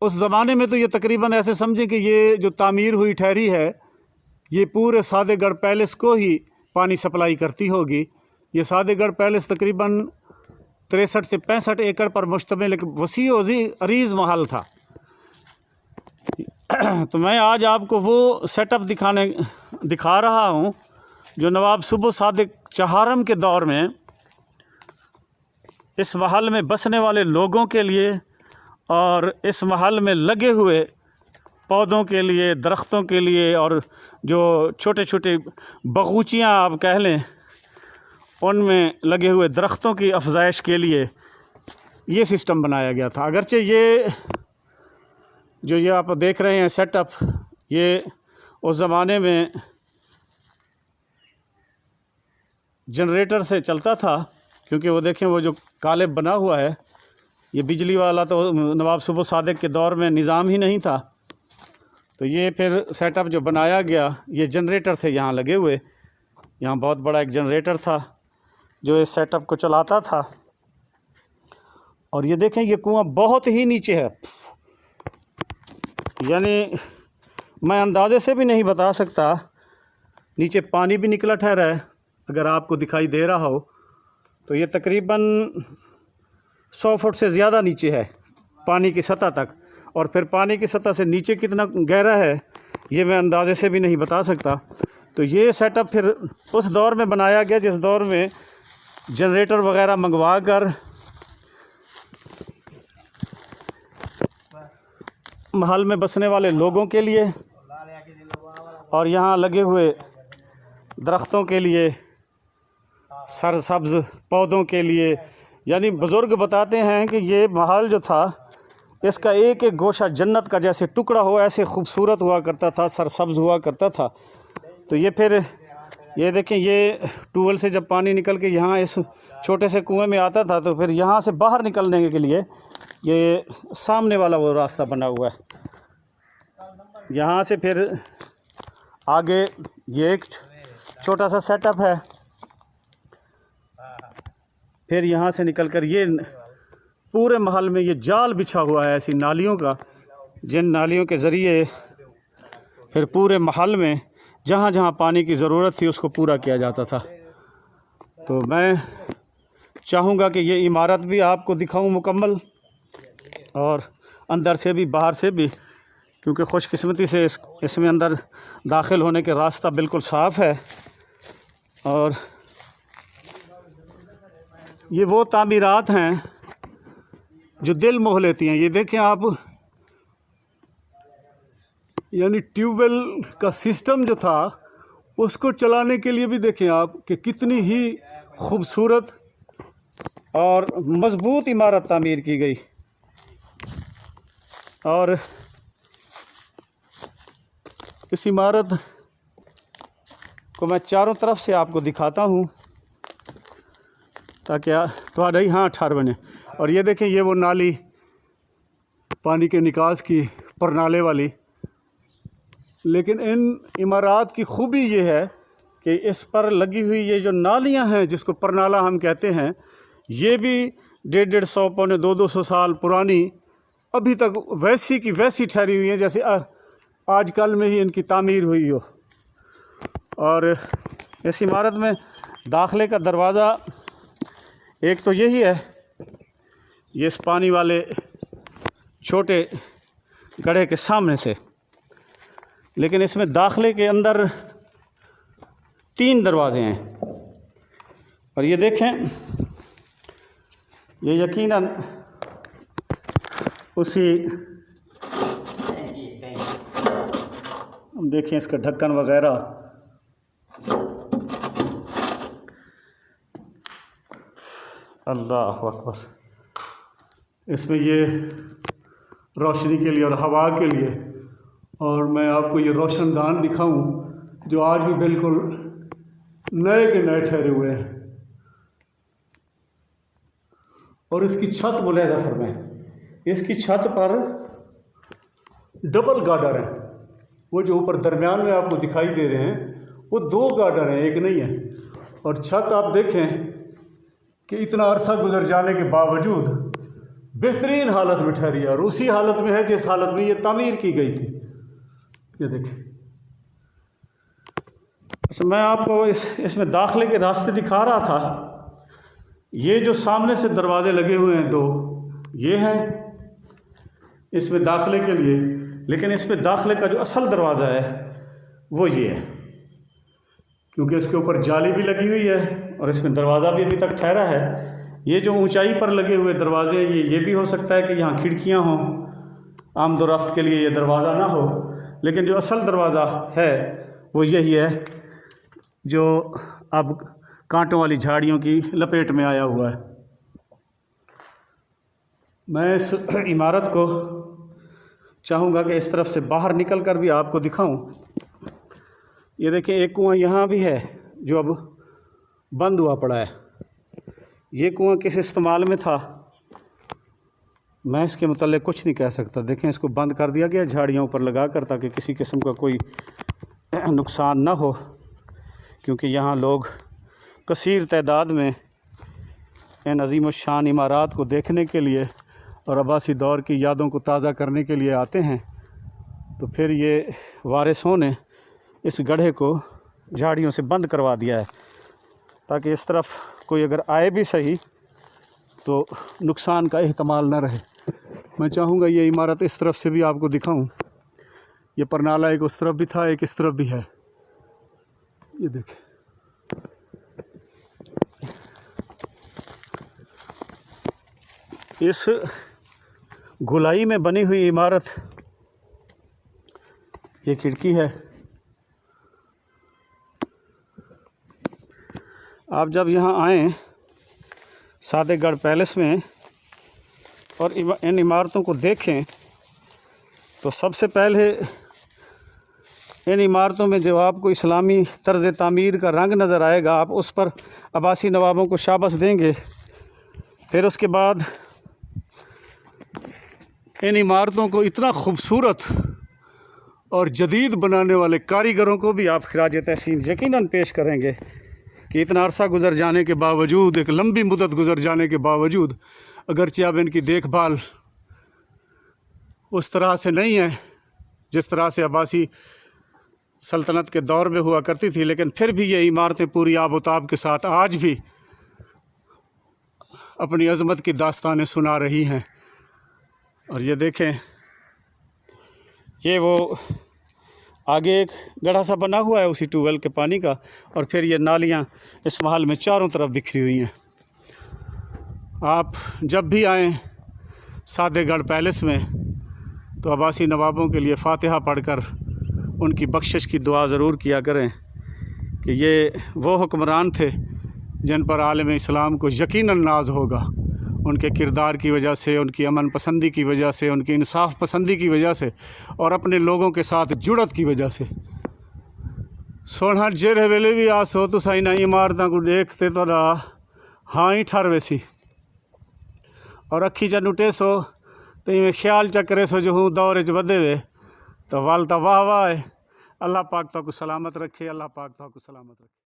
उस ज़माने में तो ये तकरीबन ऐसे समझें कि ये जो तामीर हुई ठहरी है ये पूरे सादेगढ़ पैलेस को ही पानी सप्लाई करती होगी। ये सादेगढ़ पैलेस तकरीबन 63 से 65 एकड़ पर मुश्तमिल एक वसी अरीज़ महल था। तो मैं आज आपको वो सेटअप दिखा रहा हूँ जो नवाब सुब्बु सादिक चहारम के दौर में इस महल में बसने वाले लोगों के लिए और इस महल में लगे हुए पौधों के लिए, दरख्तों के लिए और जो छोटे छोटे बगीचियाँ आप कह लें उनमें लगे हुए दरख्तों की अफजाइश के लिए ये सिस्टम बनाया गया था। अगरचे ये जो ये आप देख रहे हैं सेटअप, ये उस ज़माने में जनरेटर से चलता था, क्योंकि वो देखें वो जो कालिब बना हुआ है ये बिजली वाला तो नवाब सुब्बु सादिक के दौर में निज़ाम ही नहीं था। तो ये फिर सेटअप जो बनाया गया ये जनरेटर थे यहाँ लगे हुए। यहाँ बहुत बड़ा एक जनरेटर था जो इस सेटअप को चलाता था। और ये देखें ये कुआं बहुत ही नीचे है, यानी मैं अंदाज़े से भी नहीं बता सकता। नीचे पानी भी निकला ठहरा है, अगर आपको दिखाई दे रहा हो तो ये तकरीबन 100 फुट से ज़्यादा नीचे है पानी की सतह तक। और फिर पानी की सतह से नीचे कितना गहरा है ये मैं अंदाज़े से भी नहीं बता सकता। तो ये सेटअप फिर उस दौर में बनाया गया जिस दौर में जनरेटर वगैरह मंगवा कर महल में बसने वाले लोगों के लिए और यहाँ लगे हुए दरख्तों के लिए, सरसब्ज़ पौधों के लिए। यानी बुज़ुर्ग बताते हैं कि ये महल जो था इसका एक एक गोशा जन्नत का जैसे टुकड़ा हो ऐसे खूबसूरत हुआ करता था, सरसब्ज़ हुआ करता था। तो ये फिर ये देखें ये ट्यूबवेल से जब पानी निकल के यहाँ इस छोटे से कुएं में आता था तो फिर यहाँ से बाहर निकलने के लिए ये सामने वाला वो रास्ता बना हुआ है। यहाँ से फिर आगे ये एक छोटा सा सेटअप है। फिर यहाँ से निकलकर ये पूरे महल में ये जाल बिछा हुआ है ऐसी नालियों का, जिन नालियों के ज़रिए फिर पूरे महल में जहाँ जहाँ पानी की ज़रूरत थी उसको पूरा किया जाता था। तो मैं चाहूँगा कि ये इमारत भी आपको दिखाऊं मुकम्मल, और अंदर से भी बाहर से भी, क्योंकि खुशकिस्मती से इसमें अंदर दाखिल होने के रास्ता बिल्कुल साफ़ है। और ये वो तामीरात हैं जो दिल मोह लेती हैं। ये देखें आप, यानी ट्यूबवेल का सिस्टम जो था उसको चलाने के लिए भी देखें आप कि कितनी ही खूबसूरत और मज़बूत इमारत तामीर की गई। और इस इमारत को मैं चारों तरफ से आपको दिखाता हूँ ताकि थोड़ा ही हाँ ठार बने। और ये देखें ये वो नाली पानी के निकास की परनाले वाली। लेकिन इन इमारत की खूबी ये है कि इस पर लगी हुई ये जो नालियाँ हैं जिसको परनाला हम कहते हैं, ये भी 150-150 पौने 200 साल पुरानी अभी तक वैसी की वैसी ठहरी हुई हैं जैसे आजकल में ही इनकी तामीर हुई हो। और इस इमारत में दाखिले का दरवाज़ा एक तो यही है, ये इस पानी वाले छोटे गड्ढे के सामने से। लेकिन इसमें दाखिले के अंदर 3 दरवाज़े हैं। और ये देखें ये यकीनन उसी, देखें इसका ढक्कन वगैरह, अल्लाह अकबर। इसमें ये रोशनी के लिए और हवा के लिए। और मैं आपको ये रोशनदान दिखाऊं जो आज भी बिल्कुल नए के नए ठहरे हुए हैं। और इसकी छत मुलाहिजा फरमाएं, इसकी छत पर डबल गार्डर हैं। वो जो ऊपर दरमियान में आपको दिखाई दे रहे हैं वो 2 गार्डर हैं, एक नहीं है। और छत आप देखें कि इतना अरसा गुजर जाने के बावजूद बेहतरीन हालत में ठहरी है और उसी हालत में है जिस हालत में ये तामीर की गई थी। ये देखिए। अच्छा, मैं आपको इसमें दाखिले के रास्ते दिखा रहा था। ये जो सामने से दरवाजे लगे हुए हैं दो, ये हैं इसमें दाखिले के लिए, लेकिन इसमें दाखिले का जो असल दरवाज़ा है वो ये है, क्योंकि इसके ऊपर जाली भी लगी हुई है और इसमें दरवाज़ा भी अभी तक ठहरा है। ये जो ऊंचाई पर लगे हुए दरवाजे, ये भी हो सकता है कि यहाँ खिड़कियाँ हों, आमदोरफ्त के लिए ये दरवाज़ा ना हो, लेकिन जो असल दरवाज़ा है वो यही है जो अब कांटों वाली झाड़ियों की लपेट में आया हुआ है। मैं इस इमारत को चाहूँगा कि इस तरफ से बाहर निकल कर भी आपको दिखाऊं। ये देखिए, एक कुआं यहाँ भी है जो अब बंद हुआ पड़ा है। ये कुआं किस इस्तेमाल में था मैं इसके मुताल्लिक़ कुछ नहीं कह सकता। देखें, इसको बंद कर दिया गया झाड़ियों ऊपर लगा कर, ताकि किसी किस्म का कोई नुकसान ना हो, क्योंकि यहाँ लोग कसीर तादाद में इन अज़ीम शान इमारात को देखने के लिए और अब्बासी दौर की यादों को ताज़ा करने के लिए आते हैं। तो फिर ये वारिसों ने इस गड्ढे को झाड़ियों से बंद करवा दिया है, ताकि इस तरफ कोई अगर आए भी सही तो नुकसान का एहतमाल न रहे। मैं चाहूँगा ये इमारत इस तरफ से भी आपको दिखाऊं। ये परनाला एक उस तरफ भी था, एक इस तरफ भी है। ये देखें, इस गोलाई में बनी हुई इमारत, ये खिड़की है। आप जब यहाँ आएँ सादेगढ़ पैलेस में और इन इमारतों को देखें, तो सबसे पहले इन इमारतों में जो आपको इस्लामी तर्ज़ तामीर का रंग नज़र आएगा, आप उस पर अब्बासी नवाबों को शाबाश देंगे। फिर उसके बाद इन इमारतों को इतना ख़ूबसूरत और जदीद बनाने वाले कारीगरों को भी आप खिराज तहसीन यकीनन पेश करेंगे कि इतना अरसा गुज़र जाने के बावजूद, एक लंबी मुद्दत गुज़र जाने के बावजूद, अगरचे अब इनकी देखभाल उस तरह से नहीं है जिस तरह से अब्बासी सल्तनत के दौर में हुआ करती थी, लेकिन फिर भी ये इमारतें पूरी आबोताब के साथ आज भी अपनी अज़मत की दास्तानें सुना रही हैं। और ये देखें, ये वो आगे एक गड्ढा सा बना हुआ है उसी ट्यूबवेल के पानी का, और फिर ये नालियाँ इस महल में चारों तरफ बिखरी हुई हैं। आप जब भी आएँ सादेगढ़ पैलेस में तो अब्बासी नवाबों के लिए फ़ातिहा पढ़कर उनकी बख्शिश की दुआ ज़रूर किया करें कि ये वो हुक्मरान थे जिन पर आलम इस्लाम को यकीनन नाज होगा, उनके किरदार की वजह से, उनकी अमन पसंदी की वजह से, उनकी इंसाफ पसंदी की वजह से और अपने लोगों के साथ जुड़त की वजह से। सोना जेरे वेले भी आसो तो साइना इमारतों को देखते तो हाँ ही ठर वैसी और अखी च नुटे सो तो इवें ख्याल चक्रे सो जो हूँ दौर च वधे वे तो वाल तो वाह वाह है। अल्लाह पाक तो को सलामत रखे, अल्लाह पाक तो को सलामत रखे।